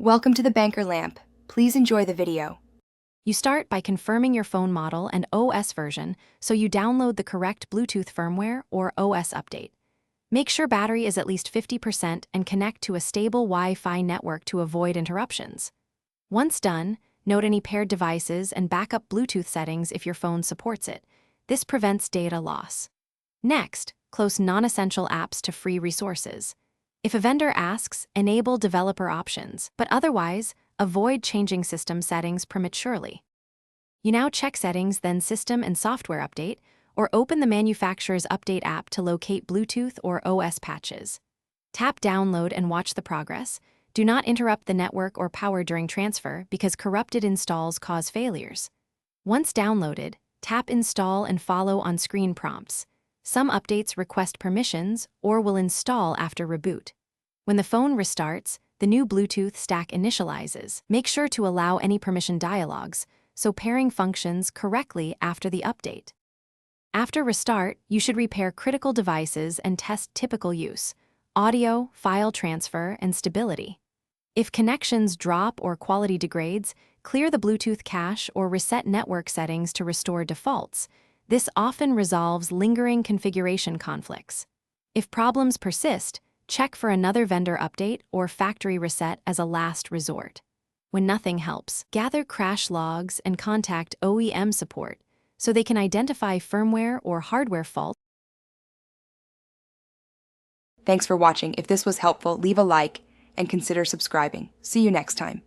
Welcome to the Banker Lamp. Please enjoy the video. You start by confirming your phone model and OS version, so you download the correct Bluetooth firmware or OS update. Make sure battery is at least 50% and connect to a stable Wi-Fi network to avoid interruptions. Once done, note any paired devices and backup Bluetooth settings if your phone supports it. This prevents data loss. Next, close non-essential apps to free resources. If a vendor asks, enable developer options, but otherwise, avoid changing system settings prematurely. You now check settings, then System and Software Update, or open the manufacturer's update app to locate Bluetooth or OS patches. Tap Download and watch the progress. Do not interrupt the network or power during transfer because corrupted installs cause failures. Once downloaded, tap Install and follow on-screen prompts. Some updates request permissions or will install after reboot. When the phone restarts, the new Bluetooth stack initializes. Make sure to allow any permission dialogues, so pairing functions correctly after the update. After restart, you should repair critical devices and test typical use: audio, file transfer, and stability. If connections drop or quality degrades, clear the Bluetooth cache or reset network settings to restore defaults. This often resolves lingering configuration conflicts. If problems persist, check for another vendor update or factory reset as a last resort. When nothing helps, gather crash logs and contact OEM support so they can identify firmware or hardware faults. Thanks for watching. If this was helpful, leave a like and consider subscribing. See you next time.